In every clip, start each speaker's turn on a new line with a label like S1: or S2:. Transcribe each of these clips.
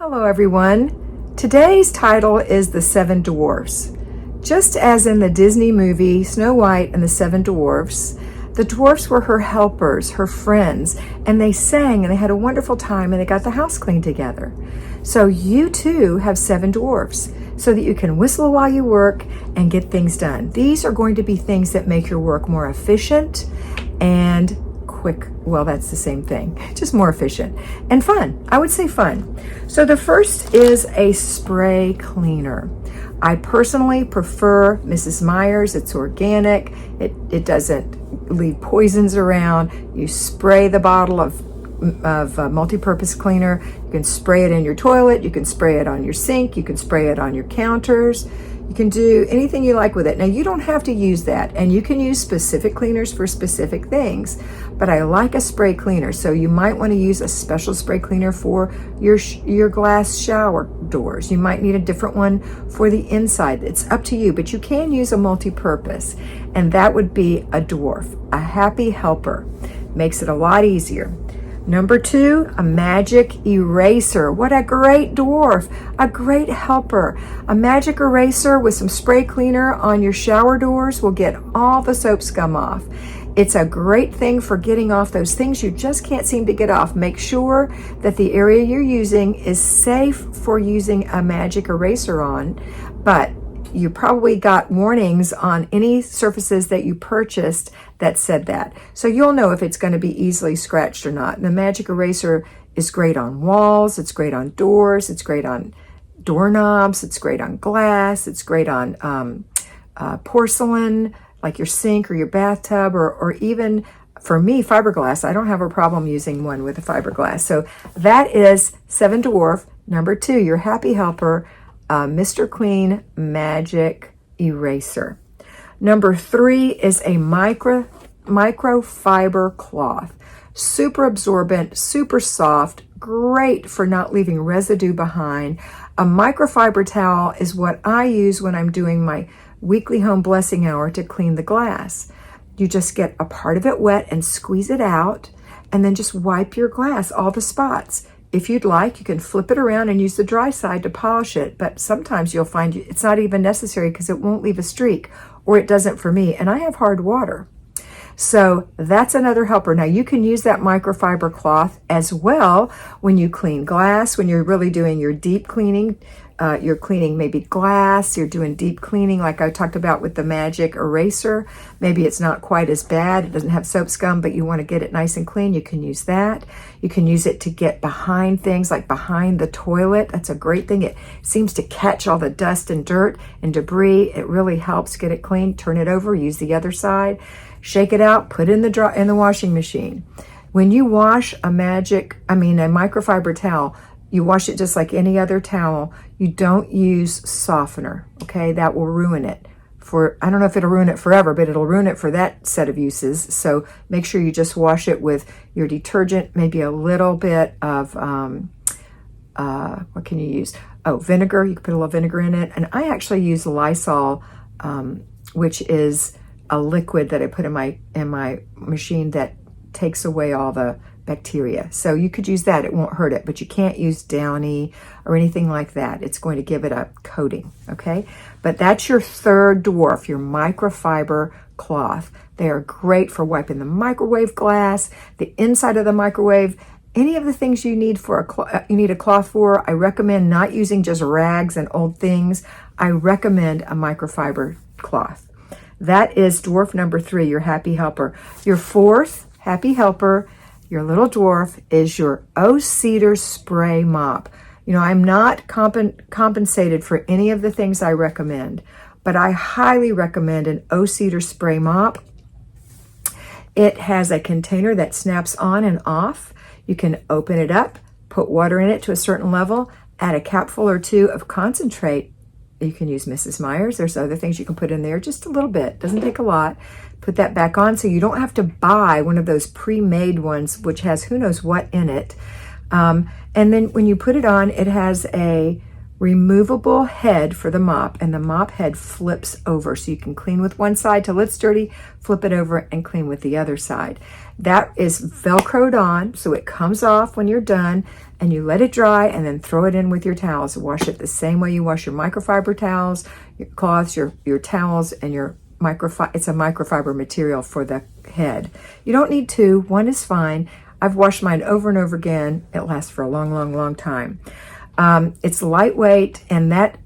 S1: Hello everyone. Today's title is The Seven Dwarfs. Just as in the Disney movie Snow White and the Seven Dwarfs, the dwarfs were her helpers, her friends, and they sang and they had a wonderful time and they got the house cleaned together. So you too have seven dwarfs so that you can whistle while you work and get things done. These are going to be things that make your work more efficient and quick. Well, that's the same thing, just more efficient and fun. I would say fun. So the first is a spray cleaner. I personally prefer Mrs. Meyer's. It's organic. It doesn't leave poisons around. You spray the bottle of multi-purpose cleaner. You can spray it in your toilet. You can spray it on your sink. You can spray it on your counters. You can do anything you like with it. Now, you don't have to use that, and you can use specific cleaners for specific things, but I like a spray cleaner, so you might want to use a special spray cleaner for your glass shower doors. You might need a different one for the inside. It's up to you, but you can use a multi-purpose, and that would be a dwarf, a happy helper. Makes it a lot easier. Number two, a magic eraser. What a great dwarf, a great helper. A magic eraser with some spray cleaner on your shower doors will get all the soap scum off. It's a great thing for getting off those things you just can't seem to get off. Make sure that the area you're using is safe for using a magic eraser on, but you probably got warnings on any surfaces that you purchased that said that. So you'll know if it's going to be easily scratched or not. And the magic eraser is great on walls, it's great on doors, it's great on doorknobs, it's great on glass, it's great on porcelain, like your sink or your bathtub, or even, for me, fiberglass. I don't have a problem using one with a fiberglass. So that is Seven Dwarf. Number two, your happy helper, Mr. Clean Magic Eraser. Number three is a microfiber cloth. Super absorbent, super soft, great for not leaving residue behind. A microfiber towel is what I use when I'm doing my weekly home blessing hour to clean the glass. You just get a part of it wet and squeeze it out, and then just wipe your glass, all the spots. If you'd like, you can flip it around and use the dry side to polish it, but sometimes you'll find it's not even necessary because it won't leave a streak, or it doesn't for me, and I have hard water. So that's another helper. Now you can use that microfiber cloth as well when you clean glass, when you're really doing your deep cleaning. You're cleaning maybe glass, you're doing deep cleaning like I talked about with the magic eraser. Maybe it's not quite as bad, it doesn't have soap scum, but you want to get it nice and clean, you can use that. You can use it to get behind things like behind the toilet. That's a great thing. It seems to catch all the dust and dirt and debris. It really helps get it clean. Turn it over, use the other side, shake it out, put it in the washing machine. When you wash a microfiber towel, you wash it just like any other towel. You don't use softener, okay? That will ruin it. I don't know if it'll ruin it forever, but it'll ruin it for that set of uses. So make sure you just wash it with your detergent, maybe a little bit of, what can you use? Oh, vinegar. You can put a little vinegar in it. And I actually use Lysol, which is a liquid that I put in my machine that takes away all the bacteria. So you could use that, it won't hurt it, but you can't use Downy or anything like that. It's going to give it a coating, okay? But that's your third dwarf, your microfiber cloth. They are great for wiping the microwave glass, the inside of the microwave, any of the things you need you need a cloth for. I recommend not using just rags and old things. I recommend a microfiber cloth. That is dwarf number three, your happy helper. Your fourth happy helper, your little dwarf, is your O-Cedar spray mop. You know, I'm not compensated for any of the things I recommend, but I highly recommend an O-Cedar spray mop. It has a container that snaps on and off. You can open it up, put water in it to a certain level, add a capful or two of concentrate. You can use Mrs. Meyer's. There's other things you can put in there, just a little bit. Doesn't take a lot. Put that back on so you don't have to buy one of those pre-made ones, which has who knows what in it. And then when you put it on, it has a removable head for the mop, and the mop head flips over. So you can clean with one side till it's dirty, flip it over and clean with the other side. That is Velcroed on, so it comes off when you're done, and you let it dry and then throw it in with your towels. Wash it the same way you wash your microfiber towels, your cloths, your towels, and your it's a microfiber material for the head. You don't need two, one is fine. I've washed mine over and over again. It lasts for a long, long, long time. It's lightweight, and that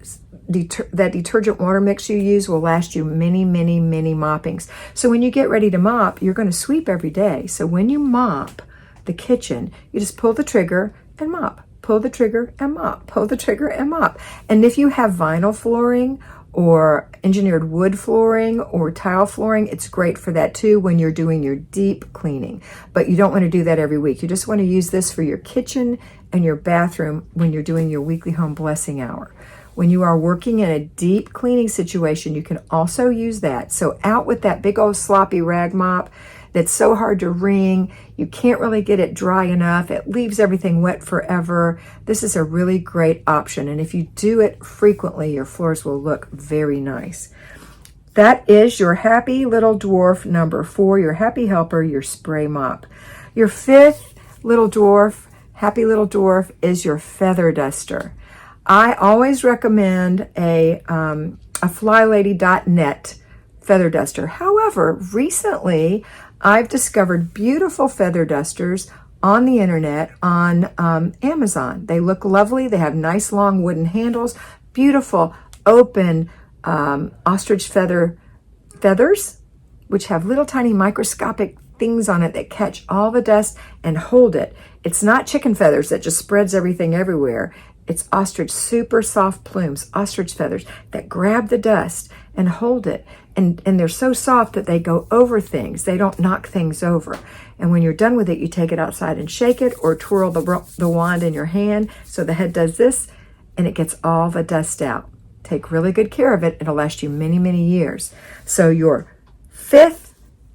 S1: detergent water mix you use will last you many, many, many moppings. So when you get ready to mop, you're going to sweep every day. So when you mop the kitchen, you just pull the trigger and mop, pull the trigger and mop, pull the trigger and mop. And if you have vinyl flooring or engineered wood flooring or tile flooring, it's great for that too when you're doing your deep cleaning. But you don't want to do that every week. You just want to use this for your kitchen and your bathroom when you're doing your weekly home blessing hour. When you are working in a deep cleaning situation, you can also use that. So out with that big old sloppy rag mop that's so hard to wring. You can't really get it dry enough. It leaves everything wet forever. This is a really great option. And if you do it frequently, your floors will look very nice. That is your Happy Little Dwarf number 4, your Happy Helper, your spray mop. Your 5th Little Dwarf, Happy Little Dwarf, is your feather duster. I always recommend a FlyLady.net feather duster. However, recently I've discovered beautiful feather dusters on the internet on Amazon. They look lovely. They have nice long wooden handles, beautiful open ostrich feathers, which have little tiny microscopic things on it that catch all the dust and hold it. It's not chicken feathers that just spreads everything everywhere. It's ostrich, super soft plumes, ostrich feathers that grab the dust and hold it. And they're so soft that they go over things. They don't knock things over. And when you're done with it, you take it outside and shake it or twirl the wand in your hand. So the head does this and it gets all the dust out. Take really good care of it. It'll last you many, many years. So your 5th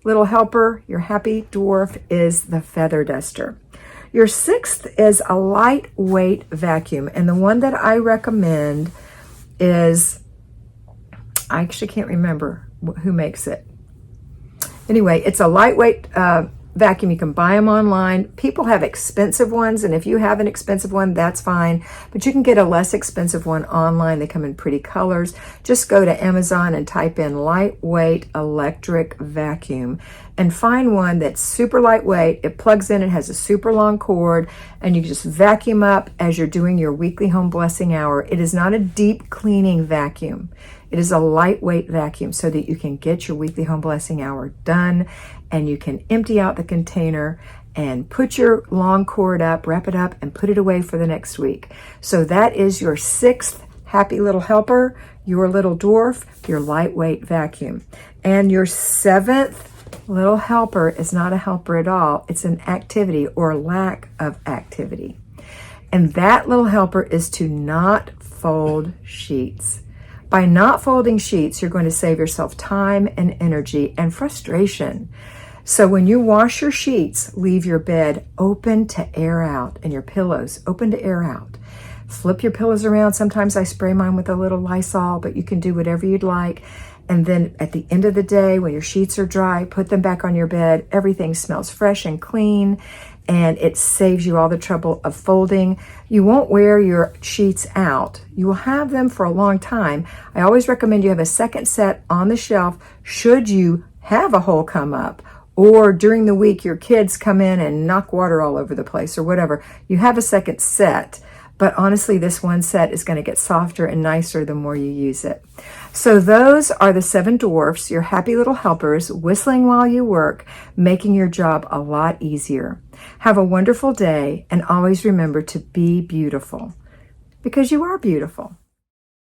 S1: little helper, your Happy Dwarf, is the feather duster. Your 6th is a lightweight vacuum, and the one that I recommend is, I actually can't remember who makes it. Anyway, it's a lightweight vacuum. You can buy them online. People have expensive ones, and if you have an expensive one, that's fine. But you can get a less expensive one online. They come in pretty colors. Just go to Amazon and type in lightweight electric vacuum and find one that's super lightweight. It plugs in, it has a super long cord, and you just vacuum up as you're doing your weekly home blessing hour. It is not a deep cleaning vacuum. It is a lightweight vacuum so that you can get your weekly home blessing hour done, and you can empty out the container and put your long cord up, wrap it up, and put it away for the next week. So that is your 6th Happy Little Helper, your Little Dwarf, your lightweight vacuum. And your 7th Little Helper is not a helper at all. It's an activity or lack of activity. And that little helper is to not fold sheets. By not folding sheets, you're going to save yourself time and energy and frustration. So when you wash your sheets, leave your bed open to air out and your pillows open to air out. Flip your pillows around. Sometimes I spray mine with a little Lysol, but you can do whatever you'd like. And then at the end of the day, when your sheets are dry, put them back on your bed. Everything smells fresh and clean, and it saves you all the trouble of folding. You won't wear your sheets out. You will have them for a long time. I always recommend you have a second set on the shelf should you have a hole come up, or during the week your kids come in and knock water all over the place or whatever. You have a second set. But honestly, this one set is going to get softer and nicer the more you use it. So those are the 7 dwarfs, your happy little helpers, whistling while you work, making your job a lot easier. Have a wonderful day, and always remember to be beautiful, because you are beautiful.